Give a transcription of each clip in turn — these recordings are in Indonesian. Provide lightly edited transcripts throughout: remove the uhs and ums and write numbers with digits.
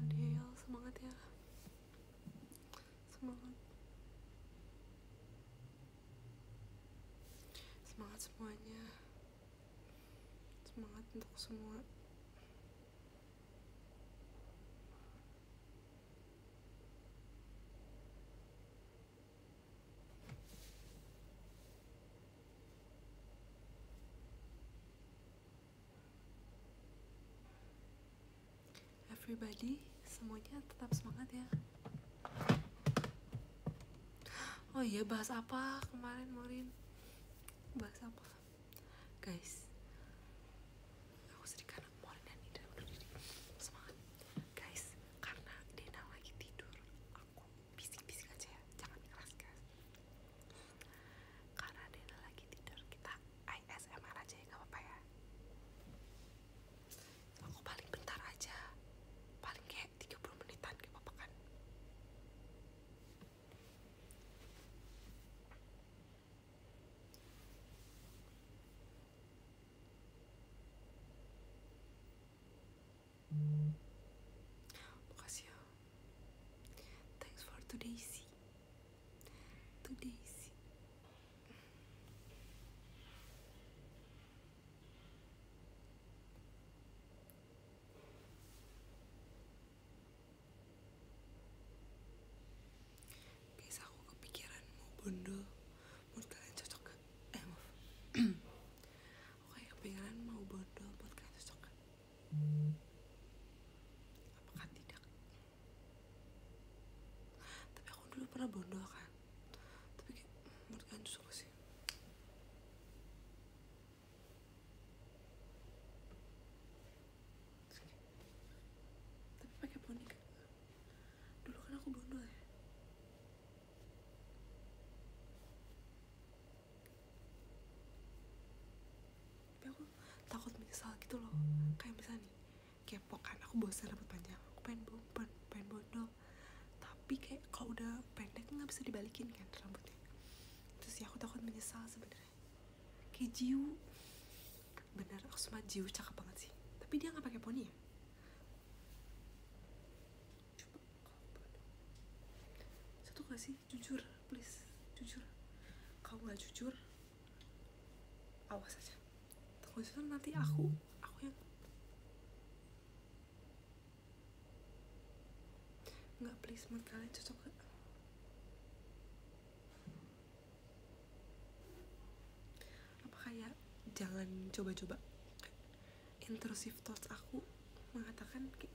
Adele, semangat ya. Semangat. Semangat semuanya. Semangat untuk semua. Everybody, semuanya tetap semangat ya. Oh iya, bahas apa kemarin Maureen? Bahas apa? Guys, aku sedih karena Maureen dan Indra udah diri. Semangat. Guys, karena Dena lagi tidur, aku bisik-bisik aja ya, jangan keras guys. Karena Dena lagi tidur, kita ASMR aja ya, gak apa-apa ya. Aku paling bentar aja, paling kayak 30 menitan, gak apa-apa kan. Makasih ya. Thanks for today's. Guys, aku kepikiran mau bondol. Menurut kalian cocok gak? Maaf. Aku kayak kepikiran mau bondol. Menurut kalian cocok gak? Apakah tidak? Tapi aku dulu pernah bondol kan. Tapi kayak menurut kalian cocok gak sih? Tapi pakai poni kan? Dulu kan aku bondol ya. Tapi aku takut menyesal gitu loh. Kayak misalnya nih, kepo kan, aku bosan rambut panjang, aku pengen bondol. Tapi kayak kalau udah pendek nggak bisa dibalikin kan rambutnya. Terus ya aku takut menyesal sebenarnya. Kayak Jiu, bener, aku sama Jiu cakep banget sih. Tapi dia nggak pakai poni ya. Coba kalau bondol, satu gak sih? Jujur, please, jujur. Kalau nggak jujur, awas aja. Takutnya nanti aku yang nggak. Please, menurut kalian cocok gak? Apa kayak jangan coba-coba? Intrusive thoughts aku mengatakan kayak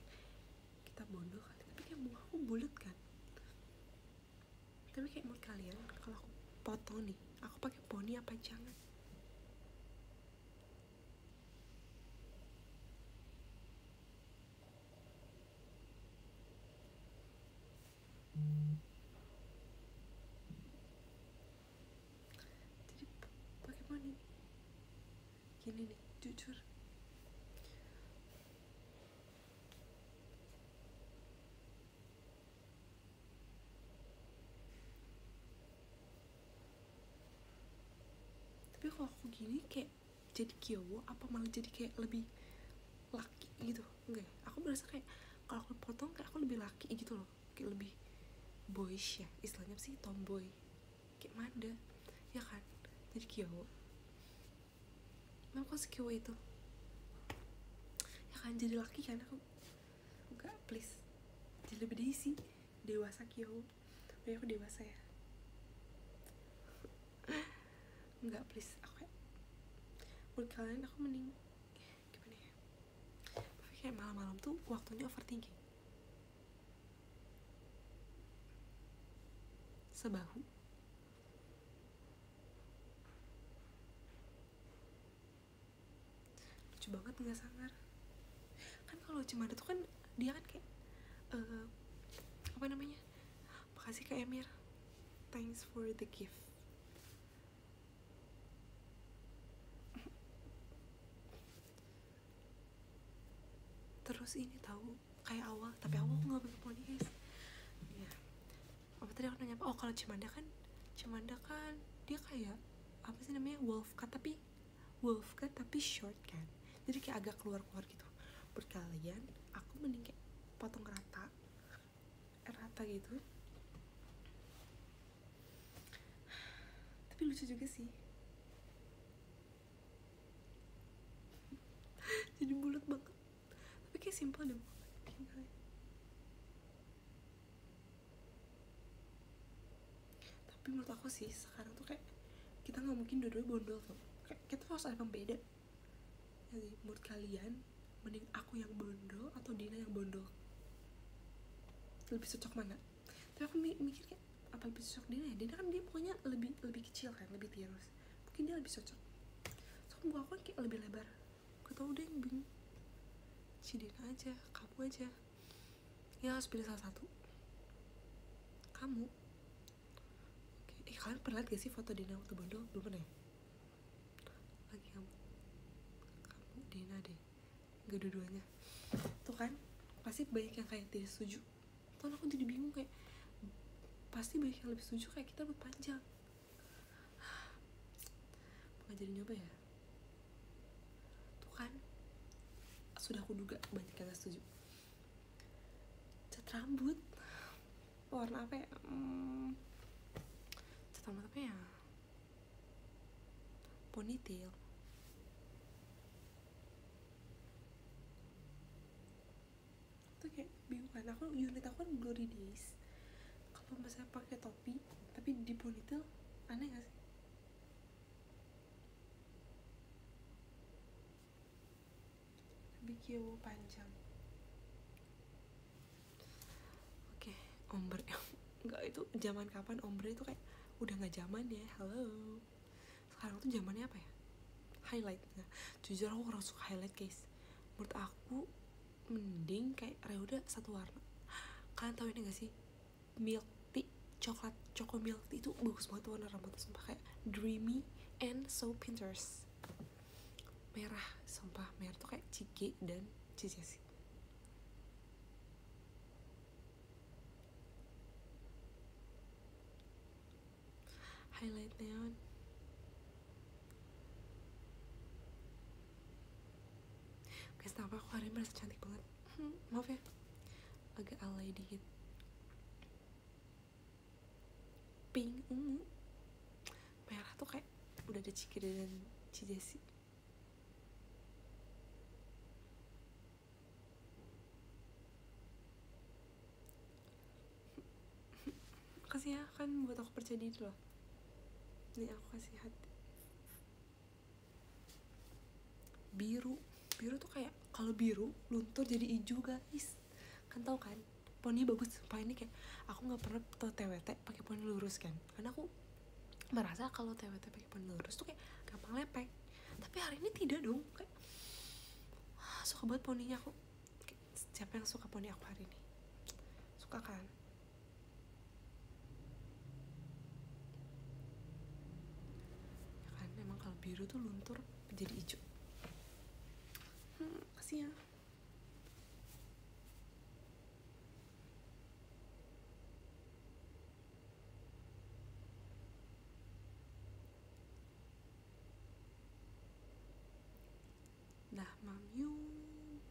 kita bodoh kali, tapi kayak muka aku bulat kan. Tapi kayak menurut kalian kalau aku potong nih, aku pakai poni apa jangan? Jadi pakai poni gini nih, jujur. Tapi kalau aku gini kayak jadi kyowo apa malah jadi kayak lebih laki gitu? Enggak ya? Aku merasa kayak kalau aku potong kayak aku lebih laki gitu loh, kayak lebih boyish ya, istilahnya sih tomboy, kayak Manda ya kan, jadi kyowo. Memang kok sekyowo itu ya kan, jadi laki kan aku. Enggak, please, jadi lebih desi, dewasa kyowo. Oh ya, aku dewasa ya. Enggak, please, aku kayak menurut kalian aku mending gimana ya, tapi kayak malam-malam tuh waktunya overthinking. Sebahu lucu banget, nggak sangar kan. Kalau Cimanda tuh kan dia kan kayak apa namanya, makasih Kak Emir, thanks for the gift. Terus ini tahu kayak awal, tapi awal aku nggak pakai poni guys ya. Apa tadi aku nanya apa? Oh, kalau Cimanda kan dia kayak apa sih namanya, wolf cut tapi short kan, jadi kayak agak keluar gitu. Buat kalian aku mending kayak potong rata gitu. Tapi lucu juga sih. Jadi bulat banget. Tapi kayak simpel deh. Tapi menurut aku sih sekarang tuh kayak kita nggak mungkin dua-duanya bondol tuh. Kayak kita harus ada pembeda. Jadi menurut kalian mending aku yang bondol atau Dina yang bondol? Lebih cocok mana? Tapi aku mikir kayak apa lebih cocok Dina ya? Dina kan dia pokoknya lebih kecil kan, lebih tirus. Mungkin dia lebih cocok. Soalnya muka aku kan kayak lebih lebar. Gak tau deh yang bingung. Si Dina aja, kamu aja. Ya harus pilih salah satu. Kamu. Oke. Kalian pernah lihat gak sih foto Dina waktu bondol? Belum pernah ya? Lagi kamu Dina deh. Gak dua-duanya. Tuh kan, pasti banyak yang kayak tidak setuju. Tuh aku jadi bingung kayak pasti banyak yang lebih setuju kayak kita rambut panjang. Nggak jadi nyoba ya. Tuh kan, sudah aku duga banyak yang gak setuju. Cat rambut warna apa ya? Cat rambut apa ya? Ponytail. Tuh kayak bingung kan. Unit aku kan Glory Days. Kalau misalnya pakai topi tapi di ponytail, aneh gak sih? Lebih kio panjang. Oke, ombre. Enggak, itu zaman kapan ombre itu kayak udah nggak zaman ya. Halo. Sekarang tuh zamannya apa ya? Highlight. Nah, jujur aku kurang suka highlight guys. Menurut aku mending kayak udah satu warna. Kalian tahu ini gak sih? Milk tea, coklat choco milk tea itu bagus banget warna rambut, sumpah kayak dreamy and so Pinterest. Merah, sumpah merah tuh kayak Ciki dan Cici. Highlight neon. Guys, kenapa aku hari ini merasa cantik banget? Maaf ya, agak alay dikit. Pink, ungu, merah tuh kayak udah ada Ciki dan Cici. Makasih ya, kan buat aku percaya diri loh. Nih aku kasih hati. Biru tuh kayak kalau biru luntur jadi hijau guys. Kan tau kan, poni bagus. Sumpah ini kayak aku nggak pernah TWT pakai poni lurus kan, karena aku merasa kalau TWT pakai poni lurus tuh kayak gampang lepek. Tapi hari ini tidak dong, kayak suka banget poninya aku. Kayak, siapa yang suka poni aku hari ini? Suka kan? Ya kan, emang kalau biru tuh luntur jadi hijau. Kasih ya. Dah mamyum.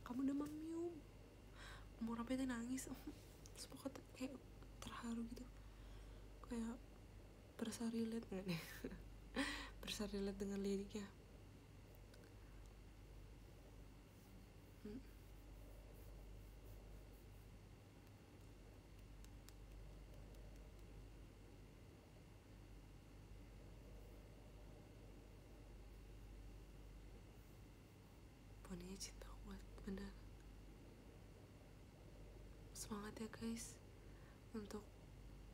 Kamu udah mamyum. Mau apa itu nangis. Semoga kayak terharu gitu. Kayak berasa relate gak nih? Berasa relate dengan liriknya. Poninya cinta kuat, bener. Semangat ya guys untuk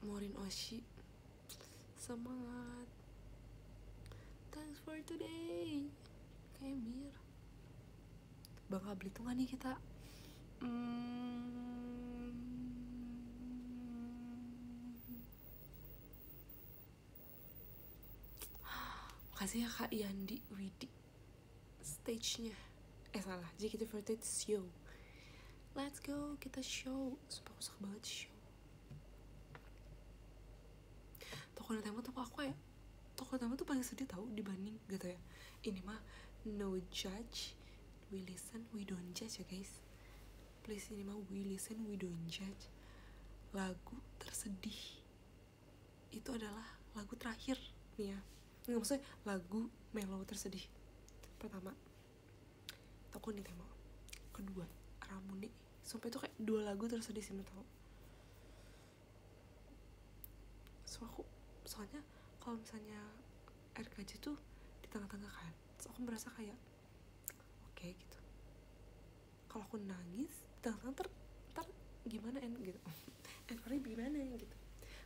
Morin Oshi. Semangat. Thanks for today. Kayak Mir. Bangga Belitung gak nih kita? Makasih ya Kak Yandi Widi. Stage-nya salah, JKT48 show. Let's go, kita show. Sumpah aku suka banget show. Toko Natema tuh aku ya, Toko Natema tuh paling sedih tau dibanding gitu ya. Ini mah no judge, we listen, we don't judge ya guys. Please ini mah we listen we don't judge. Lagu tersedih itu adalah lagu terakhir nih ya, nggak, maksudnya lagu mellow tersedih pertama Toko ni Temo, kedua Ramune. Sumpah itu kayak 2 lagu tersedih sih menurut aku. Soalnya kalau misalnya RKJ tuh di tengah-tengah kan, terus aku merasa kayak oke gitu. Kalau aku nangis di tengah-tengah ntar gimana gitu endornya gimana gitu.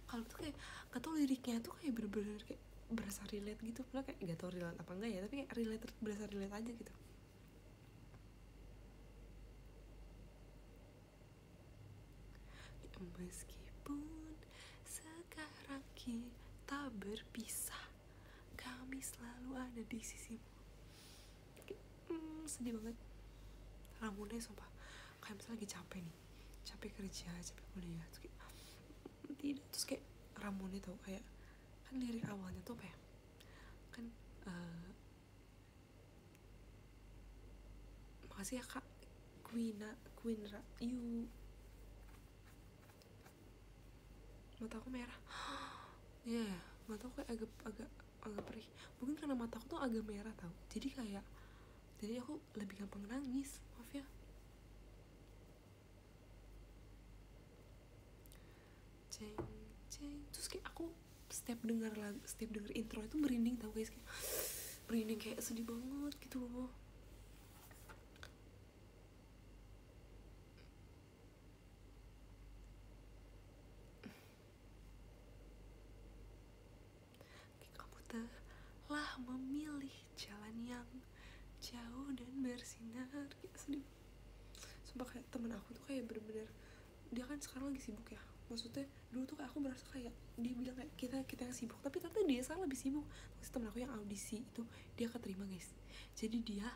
Kalau tuh kayak gak tau liriknya tuh kayak bener-bener kayak berasa relate gitu. Padahal kayak gak tau relate apa enggak ya, tapi kayak relate, berasa relate aja gitu. Meskipun sekarang kita berpisah, kami selalu ada di sisimu. Sedih banget. Ramune sumpah kayak misalnya lagi capek nih, capek kerja, capek kuliah, terus kayak tidak, terus kayak Ramune tau kayak kan lirik awalnya tuh apa ya, kan makasih ya kak Queen Rayu, mata aku merah ya yeah, mata aku kayak agak perih, mungkin karena mata aku tuh agak merah tau, jadi aku lebih gampang nangis, maaf ya. Ceng terus kayak aku setiap denger intro itu merinding tau guys, kayak merinding kayak sedih banget gitu loh. Kamu telah memilih jalan yang jauh dan bersinar, kayak sedih. Sumpah kayak temen aku tuh kayak bener-bener, dia kan sekarang lagi sibuk ya, maksudnya dulu tuh kayak aku merasa kayak dia bilang kayak kita yang sibuk, tapi ternyata dia sekarang lebih sibuk. Maksudnya temen aku yang audisi itu dia keterima guys, jadi dia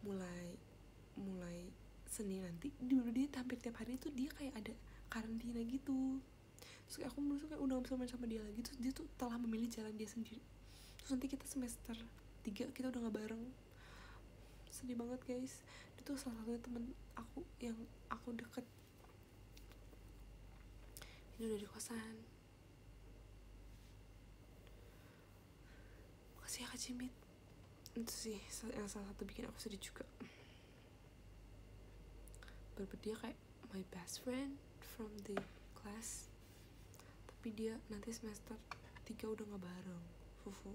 mulai Senin nanti dulu dia hampir tiap hari itu dia kayak ada karantina gitu. Terus kayak aku merasa kayak udah gak bisa main sama dia lagi, terus dia tuh telah memilih jalan dia sendiri. Terus nanti kita semester 3 kita udah gak bareng. Sedih banget guys. Itu salah satunya temen aku yang aku deket, ini udah di kosan. Makasih ya Kak Cimit. Itu sih yang salah satu bikin aku sedih juga. Dia kayak my best friend from the class, tapi dia nanti semester 3 udah gak bareng. Fufu.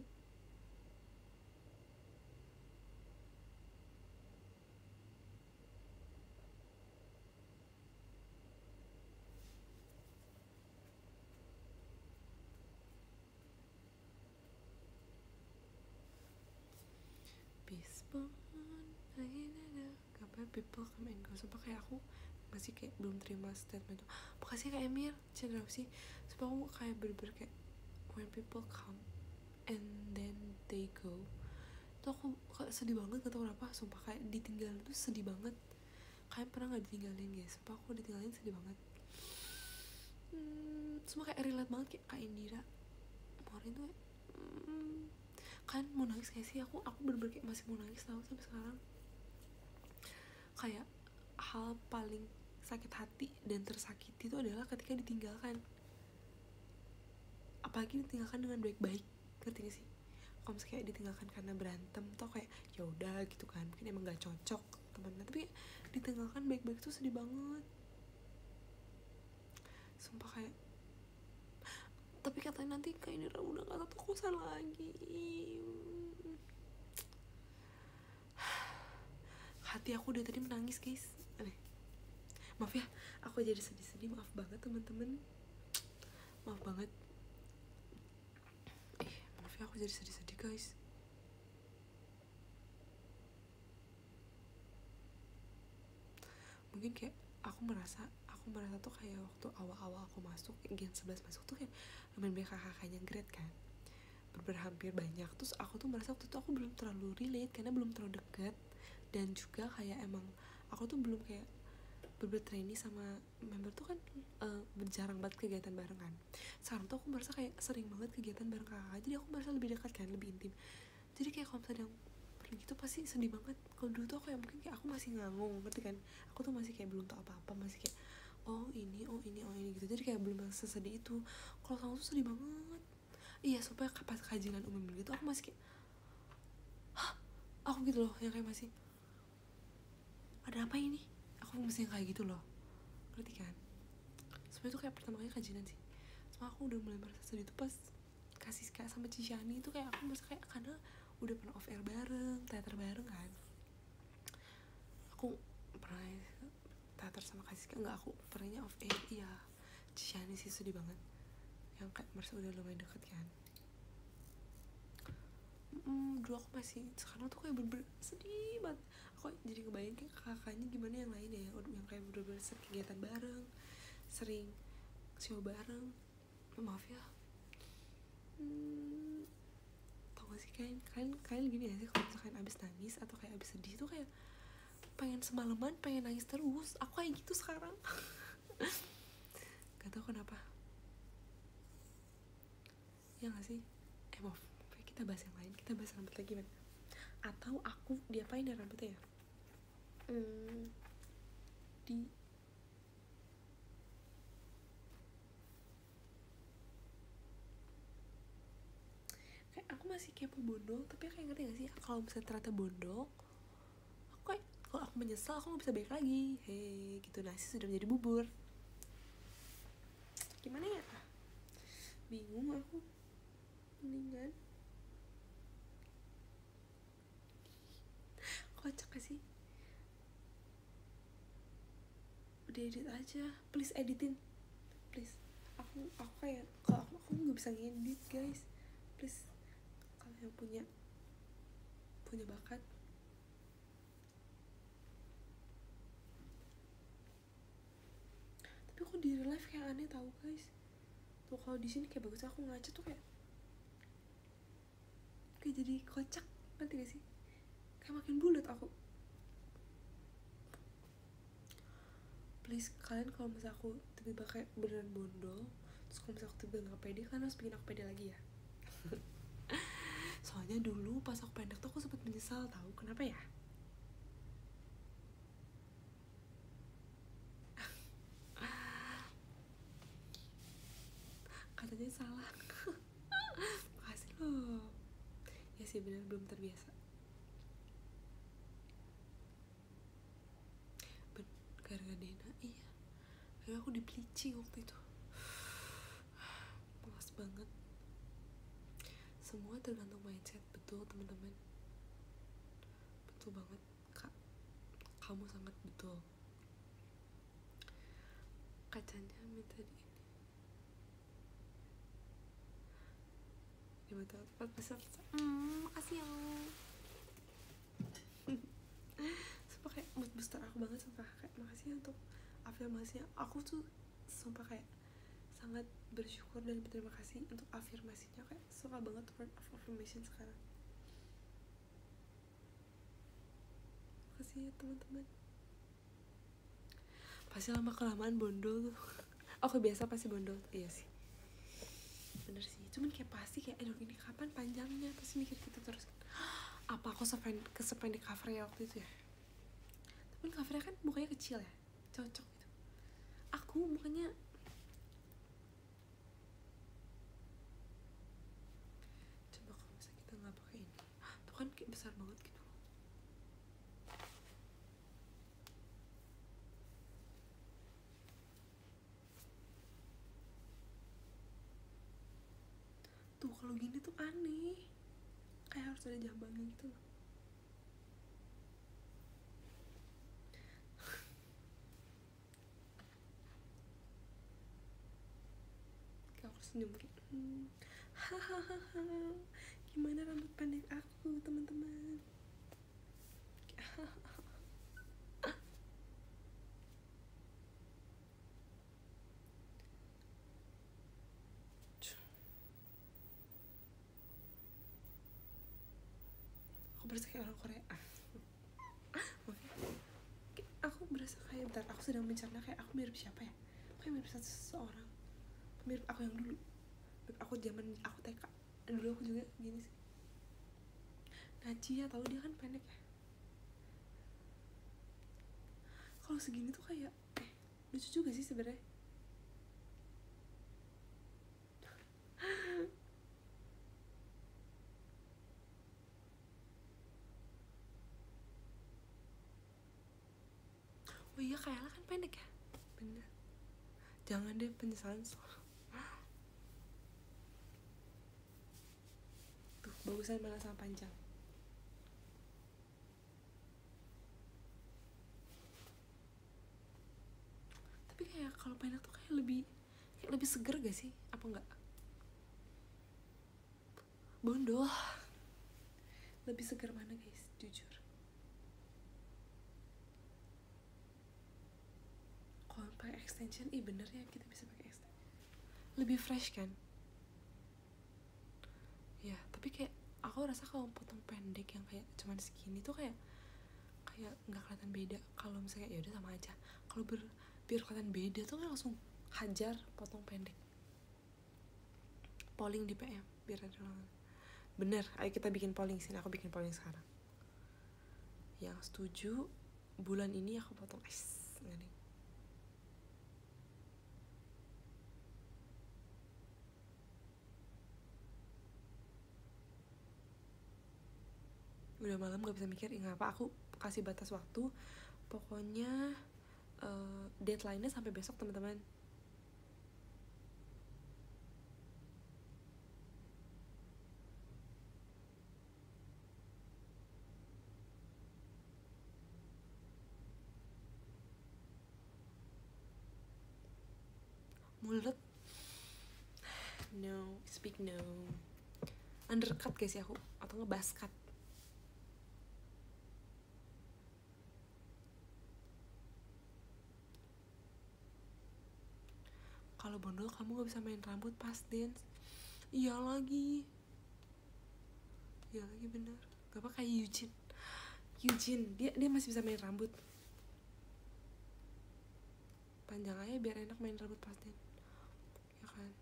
Peace bond, kapan people come and go. Sumpah kayak aku masih kayak belum terima statement itu. Makasih Kak Emir, cendera sih. Sumpah aku kayak bener-bener kayak when people come and then they go, tuh aku kayak sedih banget, gak tau kenapa. Sumpah kayak ditinggalin tuh sedih banget. Kalian pernah gak ditinggalin guys? Sumpah aku ditinggalin sedih banget. Sumpah kayak relate banget kayak Kak Indira kemarin tuh. Kalian mau nangis gak sih? Aku bener-bener kayak masih mau nangis tau sampai sekarang. Kayak hal paling sakit hati dan tersakiti itu adalah ketika ditinggalkan, apalagi ditinggalkan dengan baik-baik. Ngerti gak sih? Kalau misalnya kayak ditinggalkan karena berantem atau kayak ya udah gitu kan, mungkin emang gak cocok temennya, tapi ditinggalkan baik-baik tuh sedih banget. Sumpah kayak, tapi katanya nanti Kak Indira udah gak satu kosan lagi. Hati aku udah tadi menangis guys. Maaf ya, aku jadi sedih-sedih, maaf banget teman-teman. Maaf banget. Maaf ya, aku jadi sedih-sedih guys. Mungkin kayak aku merasa tuh kayak waktu awal-awal aku masuk Gen 11 masuk tuh kayak lumayan banyak kakak-kakaknya grade kan, hampir banyak. Terus aku tuh merasa waktu itu aku belum terlalu relate karena belum terlalu deket, dan juga kayak emang aku tuh belum kayak bertrainee sama member tuh kan jarang banget kegiatan bareng kan. Sekarang tuh aku merasa kayak sering banget kegiatan bareng kakak, jadi aku merasa lebih dekat kan, lebih intim. Jadi kayak kalau misalnya kayak gitu pasti sedih banget. Kalau dulu tuh aku ya mungkin kayak aku masih ngangong, ngerti kan, aku tuh masih kayak belum tau apa-apa, masih kayak oh ini gitu, jadi kayak belum sesedih itu. Kalau sekarang tuh sedih banget. Iya, supaya pas kajian umum gitu aku masih kayak aku gitu loh, yang kayak masih ada apa ini, aku masih yang kayak gitu loh, ngerti kan. Sebenarnya tuh kayak pertama kali kajian sih, cuma aku udah mulai merasa sedih tuh pas kasih kayak sama Cishani itu, kayak aku merasa kayak karena udah pernah off air bareng, teater bareng kan. Aku pernah teater sama kasih enggak, aku pernahnya off air. Iya, Cishani sih sedih banget, yang kayak merasa udah lumayan deket kan. Dulu aku masih, sekarang tuh kayak bener-bener sedih banget. Aku jadi ngebayangin kayak kakaknya gimana yang lain ya, yang kayak bener-bener kegiatan bareng, sering show bareng. Maaf ya, tau gak sih kalian gini ya sih, kalau misalkan abis nangis atau kayak abis sedih tuh kayak pengen semalaman pengen nangis terus. Aku kayak gitu sekarang. Gak tau kenapa ya gak sih. Maaf, kita bahas yang lain, kita bahas rambut lagi man. Atau aku diapain ya rambutnya ya, di kayak aku masih kepo bondol, tapi kayak ngerti gak sih, kalau misalnya ternyata bondol aku kayak, kalau aku menyesal aku gak bisa balik lagi. Hei gitu, nasi sudah menjadi bubur. Gimana ya, bingung aku. Mendingan kocak gak sih, udah edit aja, please editin, please. Aku kayak kalau aku nggak bisa ngedit guys, please. Kalau yang punya bakat. Tapi aku di real life kayak aneh tau guys. Tuh kalau di sini kayak bagus, aku ngaca tuh kayak jadi kocak, ngerti gak sih, kayak makin bulat aku. Please kalian kalau misalnya aku tiba-tiba kayak beneran bondol, terus kalau misalnya aku tiba-tiba gak pede, kalian harus bikin aku pede lagi ya. Soalnya dulu pas aku pendek tuh aku sempet menyesal tahu kenapa ya. Katanya salah. Makasih loh. Ya sih bener, belum terbiasa. Gara-gara Dena, iya. Karena aku di bleaching waktu itu. Malas banget. Semua tergantung mindset, betul teman-teman. Betul banget, Kak. Kamu sangat betul. Kacanya minta di ini. Dibantu tepat besar. Makasih ya. Sumpah kayak mood booster aku banget, sumpah. Kayak makasih ya untuk afirmasinya. Aku tuh sumpah kayak sangat bersyukur dan berterima kasih untuk afirmasinya. Kayak suka banget word of affirmation sekarang. Makasih ya teman-teman. Pasti lama kelamaan bondol tuh. Aku biasa pasti bondol. Iya sih, bener sih. Cuman kayak pasti kayak aduh ini kapan panjangnya, pasti mikir gitu terus. Apa aku sependek covernya waktu itu ya. Tapi covernya kan mukanya kecil ya, cocok gitu. Aku mukanya coba kalau misalnya kita nggak pakai ini tuh kan kayak besar banget gitu. Tuh kalau gini tuh aneh, kayak harus ada jambangnya gitu loh. Kayak aku senyum kayak hahaha, gimana rambut pendek aku teman-teman. Aku berasa kayak orang Korea. Aku berasa kayak, bentar, aku sedang mencerna kayak aku mirip siapa ya. Aku mirip seseorang, mirip aku yang dulu, mirip aku zaman aku TK. Dulu aku juga gini sih. Najia tahu dia kan pendek ya. Kalau segini tuh kayak lucu juga sih sebenarnya. Oh iya Kayla kan pendek ya. Bener. Jangan deh, penyesalan soal. Tuh bagusan malah sama panjang. Tapi kayak kalau pendek tuh kayak lebih seger gak sih? Apa enggak? Bondol. Lebih seger mana guys? Jujur. Kalau pakai extension, bener ya kita bisa pakai extension. Lebih fresh kan? Ya, tapi kayak aku rasa kalau potong pendek yang kayak cuman segini tuh kayak nggak kelihatan beda. Kalau misalnya ya udah sama aja. Kalau biar kelihatan beda tuh kan langsung hajar potong pendek. Polling di PM biar ada orang. Bener, ayo kita bikin polling sini. Aku bikin polling sekarang. Yang setuju bulan ini aku potong nggak nih. Udah malam gak bisa mikir apa, aku kasih batas waktu. Pokoknya deadline-nya sampai besok teman-teman. Mulut no, speak no. Undercut guys ya aku, atau ngebaskat. Kalau bondol kamu gak bisa main rambut pas dance. Iya lagi bener. Gak apa kayak Eugene dia masih bisa main rambut panjang aja biar enak main rambut pas dance, ya kan?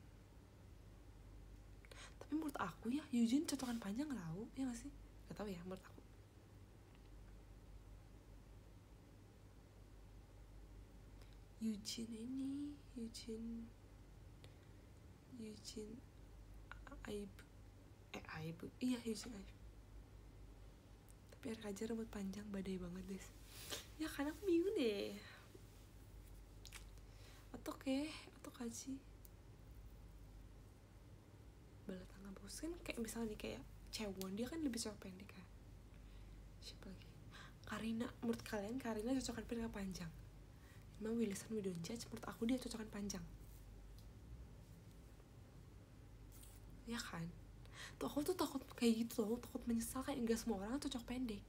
Tapi menurut aku ya Eugene cocokan panjang gak tau, ya gak sih? Gak tau ya menurut aku. Eugene Aib iya Eugene Aib. Tapi air aja rambut panjang badai banget deh. Ya kan aku bingung deh. Atau kaji bala tangga bagus kan, kayak misalnya nih kayak Cewon, dia kan lebih cocok pendek kan. Siapa lagi? Karina, menurut kalian Karina cocokan pendek apa panjang? Emang Wilson we don't judge, menurut aku dia cocokan panjang. Ya kan? Tuh aku tuh takut kayak gitu loh, takut menyesal kayak enggak semua orang cocok pendek.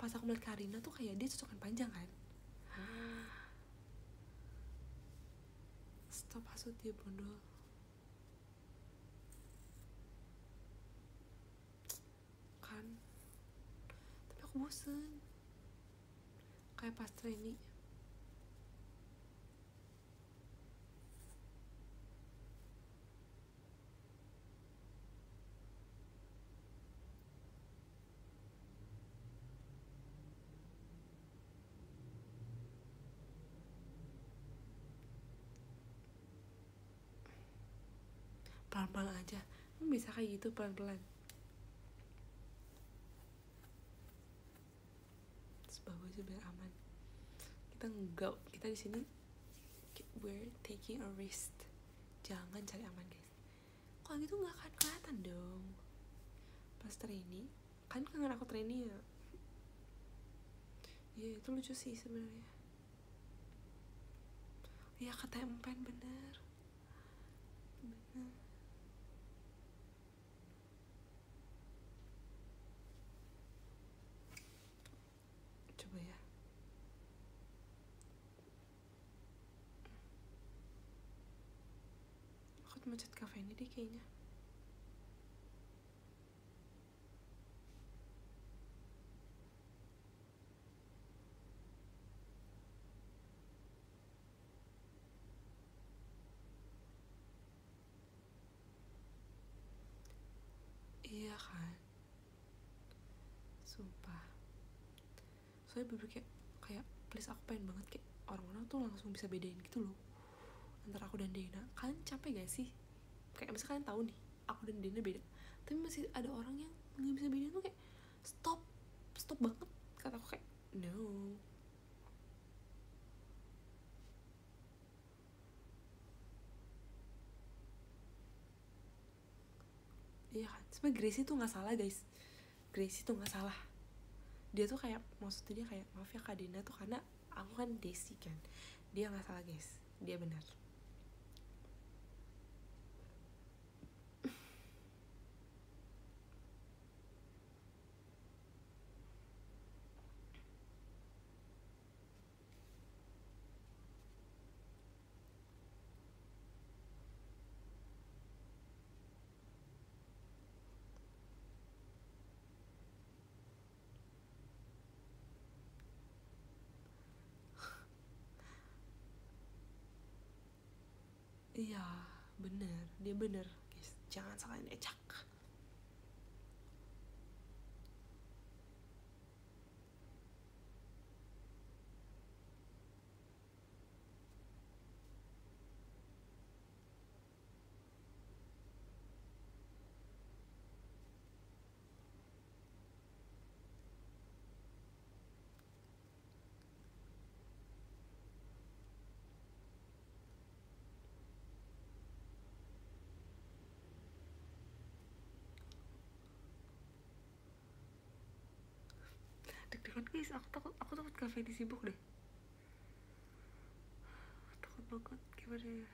Pas aku melihat Karina tuh kayak dia cocokan panjang kan. Stop hasut dia bondol. Kan? Tapi aku bosen. Kayak pas training. Pelan-pelan aja. Bisa kayak gitu pelan-pelan. Sebagus aja biar aman. Kita di sini we're taking a risk. Jangan cari aman guys. Kalau gitu nggak akan kelihatan dong. Pas training, kan kangen aku training ya. Iya itu lucu sih sebenarnya. Iya kata empen bener. Coba ya. Aku mencet cafe ini deh kayaknya. Iya kan. sumpah. Soalnya bener kayak please, aku pengen banget kayak orang-orang tuh langsung bisa bedain gitu loh antara aku dan Dena. Kalian capek gak sih? Kayak misalnya kalian tahu nih aku dan Dena beda, tapi masih ada orang yang nggak bisa bedain tuh, kayak stop banget. Kata aku kayak no. Iya kan, sebenarnya Gracie tuh nggak salah guys. Gracie tuh nggak salah. Dia tuh kayak, maksudnya dia kayak maaf ya Kak Dina tuh karena aku kan Desi kan. Dia nggak salah guys, dia benar. Iya benar, dia benar guys, jangan salahin Ecak. Deg-degan guys, aku takut kafe ini sibuk deh, takut banget. Gimana ya,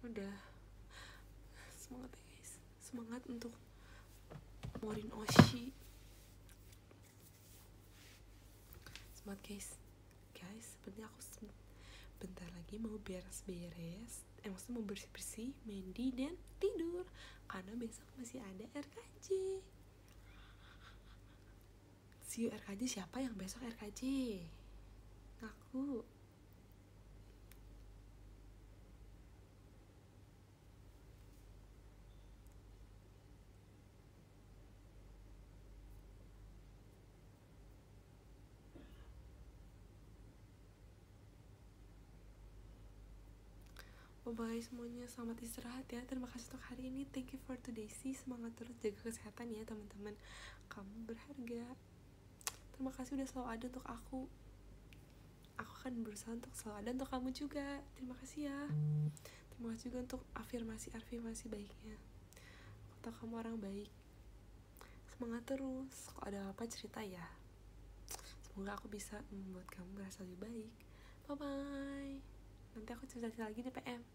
udah semangat ya guys, semangat untuk Morin Oshi. Semangat guys. Sebenarnya aku bentar lagi mau beres-beres, maksudnya mau bersih-bersih, mandi dan tidur karena besok masih ada RKJ. See you RKJ. Siapa yang besok RKJ? Aku. Bye semuanya, selamat istirahat ya. Terima kasih untuk hari ini. Thank you for today sih. Semangat terus, jaga kesehatan ya teman-teman. Kamu berharga. Terima kasih udah selalu ada untuk aku. Aku akan berusaha untuk selalu ada untuk kamu juga. Terima kasih ya. Terima kasih juga untuk afirmasi baiknya. Aku tahu kamu orang baik. Semangat terus. Kalau ada apa cerita ya. Semoga aku bisa membuat kamu merasa lebih baik. Bye bye. Nanti aku cerita lagi di PM.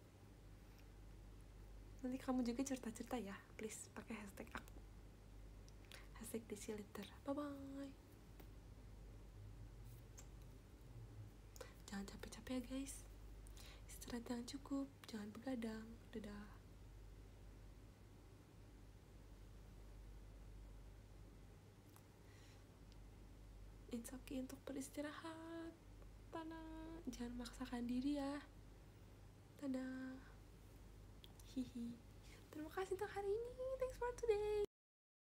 Nanti kamu juga cerita-cerita ya, please pakai hashtag aku, hashtag #DesiLetter. Bye bye. Jangan capek-capek ya guys, istirahat yang cukup, jangan begadang. Dadah. It's okay untuk beristirahat. Jangan maksakan diri ya. Dadah. Hihi. Terima kasih untuk hari ini. Thanks for